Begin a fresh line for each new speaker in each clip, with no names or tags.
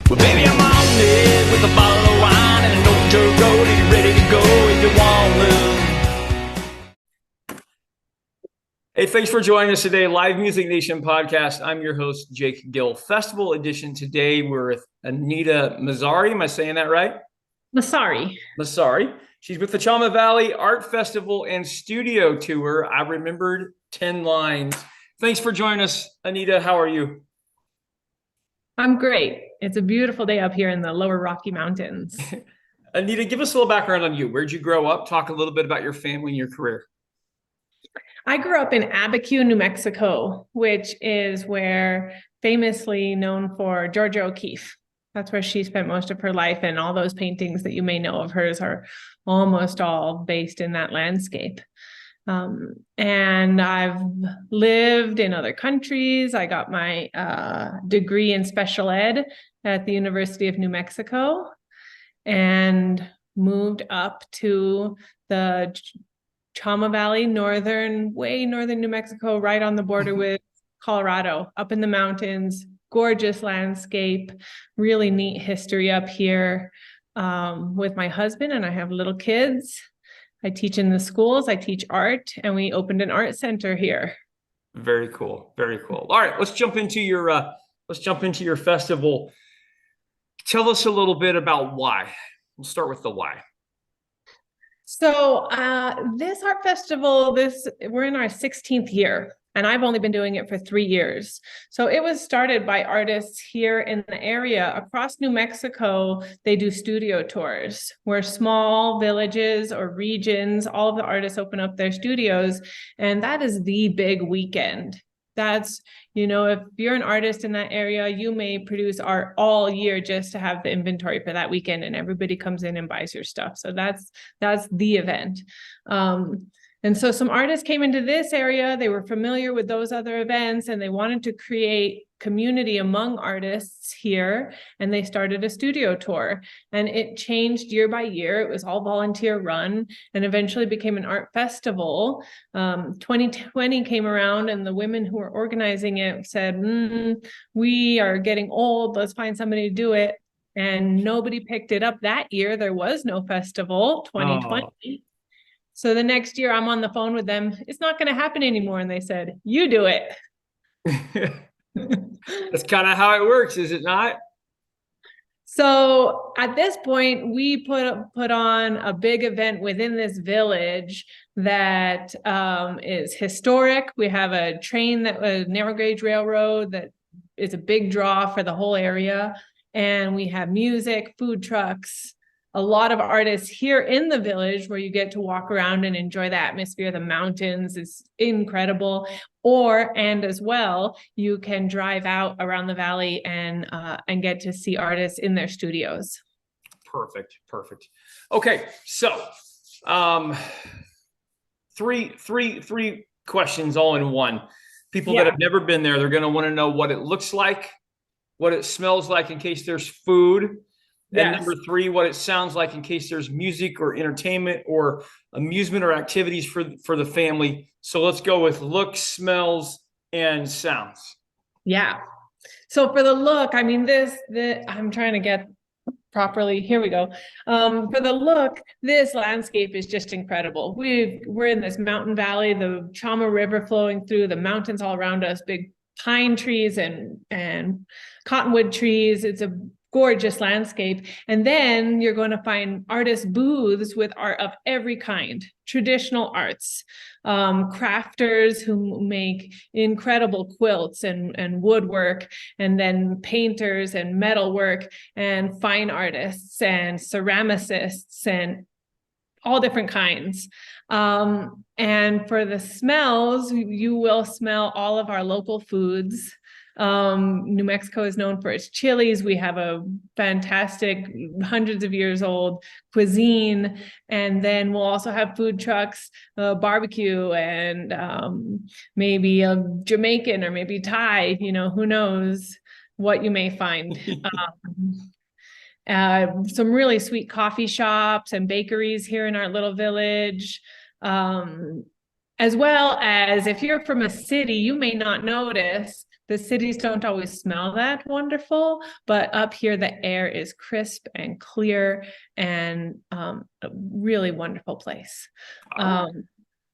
Well, baby, I'm on it with a bottle of wine and an old dirt road, and you're ready to go if you want to. Hey, thanks for joining us today, Live Music Nation podcast. I'm your host, Jake Gill. Festival edition today. We're with Anita Massari. Am I saying that right?
Massari.
Massari. She's with the Chama Valley Art Festival and Studio Tour. I remembered 10 lines. Thanks for joining us, Anita. How are you?
I'm great. It's a beautiful day up here in the lower Rocky Mountains.
Anita, give us a little background on you. Where'd you grow up? Talk a little bit about your family and your career.
I grew up in Abiquiu, New Mexico, which is where famously known for Georgia O'Keeffe. That's where she spent most of her life, and all those paintings that you may know of hers are almost all based in that landscape. And I've lived in other countries. I got my degree in special ed at the University of New Mexico and moved up to the Chama Valley, way northern New Mexico, right on the border with Colorado, up in the mountains, gorgeous landscape, really neat history up here with my husband, and I have little kids. I teach in the schools, I teach art, and we opened an art center here.
Very cool. Very cool. All right, let's jump into your festival. Tell us a little bit about why. We'll start with the why.
So this art festival, we're in our 16th year, and I've only been doing it for 3 years. So it was started by artists here in the area. Across New Mexico, they do studio tours where small villages or regions, all of the artists open up their studios, and that is the big weekend. That's, if you're an artist in that area, you may produce art all year just to have the inventory for that weekend, and everybody comes in and buys your stuff. So that's the event. And so some artists came into this area, they were familiar with those other events, and they wanted to create community among artists here, and they started a studio tour. And it changed year by year. It was all volunteer run and eventually became an art festival. 2020 came around, and the women who were organizing it said, we are getting old, let's find somebody to do it. And nobody picked it up that year. There was no festival, 2020. Oh. So the next year I'm on the phone with them. It's not going to happen anymore. And they said, you do it.
That's kind of how it works, is it not?
So at this point, we put on a big event within this village that is historic. We have a narrow gauge railroad that is a big draw for the whole area. And we have music, food trucks, a lot of artists here in the village where you get to walk around and enjoy the atmosphere. The mountains is incredible. And as well, you can drive out around the valley and get to see artists in their studios.
Perfect. Okay, so three questions all in one. People that have never been there, they're going to want to know what it looks like, what it smells like in case there's food. And number 3, what it sounds like in case there's music or entertainment or amusement or activities for the family. So let's go with looks, smells, and sounds.
Yeah. So for the look, I'm trying to get properly. Here we go. For the look, this landscape is just incredible. We're in this mountain valley, the Chama River flowing through, the mountains all around us, big pine trees and cottonwood trees. It's a gorgeous landscape. And then you're going to find artist booths with art of every kind, traditional arts, crafters who make incredible quilts and woodwork, and then painters and metalwork, and fine artists and ceramicists and all different kinds. And for the smells, you will smell all of our local foods. New Mexico is known for its chilies. We have a fantastic, hundreds of years old cuisine. And then we'll also have food trucks, barbecue, and maybe a Jamaican or maybe Thai, who knows what you may find. Some really sweet coffee shops and bakeries here in our little village. As well as, if you're from a city, you may not notice, The cities don't always smell that wonderful, but up here the air is crisp and clear and a really wonderful place. And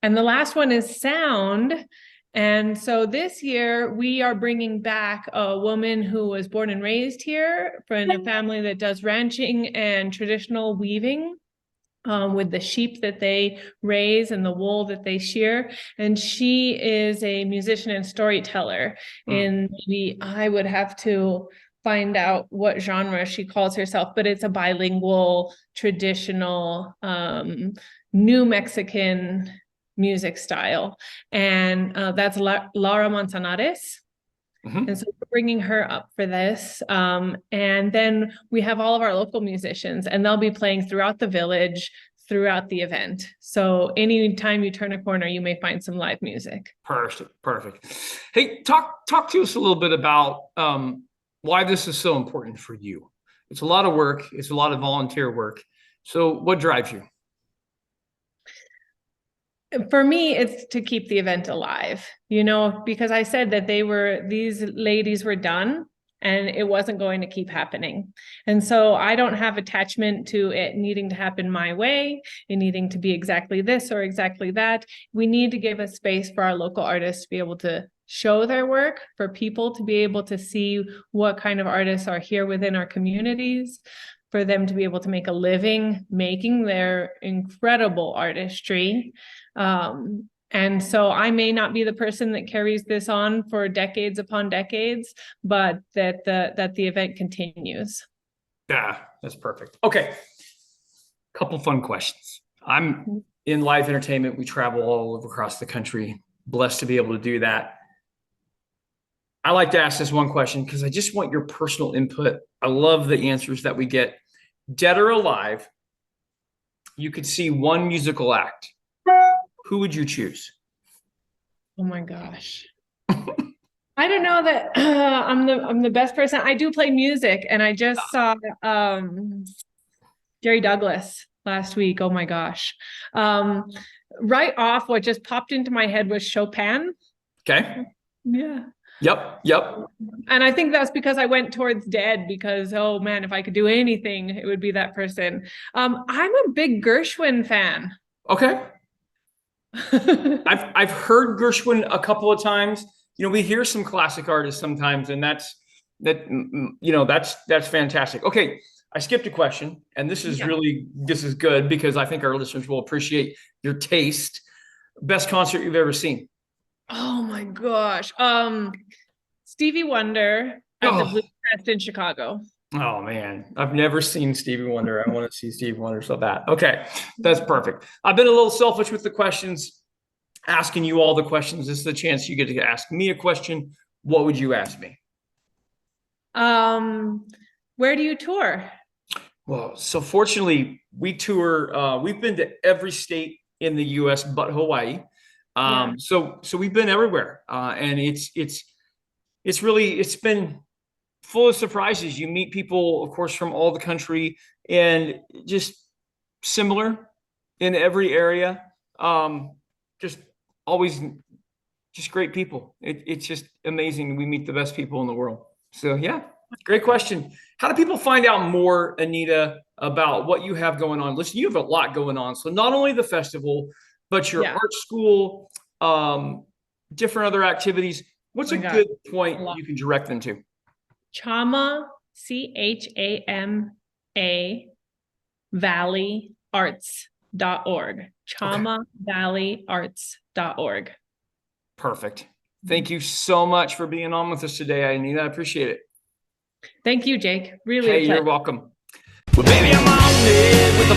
the last one is sound. And so this year we are bringing back a woman who was born and raised here from a family that does ranching and traditional weaving. With the sheep that they raise and the wool that they shear. And she is a musician and storyteller. And maybe I would have to find out what genre she calls herself, but it's a bilingual, traditional, New Mexican music style. And that's Laura Manzanares. And so we're bringing her up for this. And then we have all of our local musicians, and they'll be playing throughout the village, throughout the event. So anytime you turn a corner, you may find some live music.
Perfect. Hey, talk to us a little bit about why this is so important for you. It's a lot of work. It's a lot of volunteer work. So what drives you?
For me, it's to keep the event alive, because I said that these ladies were done and it wasn't going to keep happening. And so I don't have attachment to it needing to happen my way, it needing to be exactly this or exactly that. We need to give a space for our local artists to be able to show their work, for people to be able to see what kind of artists are here within our communities, for them to be able to make a living making their incredible artistry. And so I may not be the person that carries this on for decades upon decades, but that the event continues.
Yeah, that's perfect. Okay. Couple fun questions. I'm in live entertainment. We travel all over across the country. Blessed to be able to do that. I like to ask this one question because I just want your personal input. I love the answers that we get. Dead or alive, you could see one musical act. Who would you choose?
Oh my gosh. I don't know that I'm the best person. I do play music, and I just saw Jerry Douglas last week. Oh my gosh. Right off, what just popped into my head was Chopin. Okay. Yeah.
Yep.
And I think that's because I went towards dead, because, oh man, if I could do anything, it would be that person. I'm a big Gershwin fan.
Okay. I've heard Gershwin a couple of times. We hear some classic artists sometimes, and that's fantastic. Okay, I skipped a question, and this is good because I think our listeners will appreciate your taste. Best concert you've ever seen?
Oh my gosh. Stevie Wonder at the Blue Crest in Chicago.
Oh man, I've never seen Stevie Wonder. I want to see Stevie Wonder so bad. Okay, that's perfect. I've been a little selfish with the questions, asking you all the questions. This is the chance you get to ask me a question. What would you ask me?
Where do you tour?
Well, so fortunately, we tour. We've been to every state in the U.S. but Hawaii. So we've been everywhere, and it's been full of surprises. You meet people, of course, from all the country, and just similar in every area. Just always just great people. It's just amazing. We meet the best people in the world. So yeah, great question. How do people find out more, Anita, about what you have going on? Listen, you have a lot going on. So not only the festival, but your art school, different other activities. What's a good point you can direct them to?
Chama, CHAMA, valleyarts.org. ChamaValleyArts.org.
Perfect. Thank you so much for being on with us today, Anita. I appreciate it.
Thank you, Jake. Really.
Hey, you're welcome. Well, baby, I'm on it with the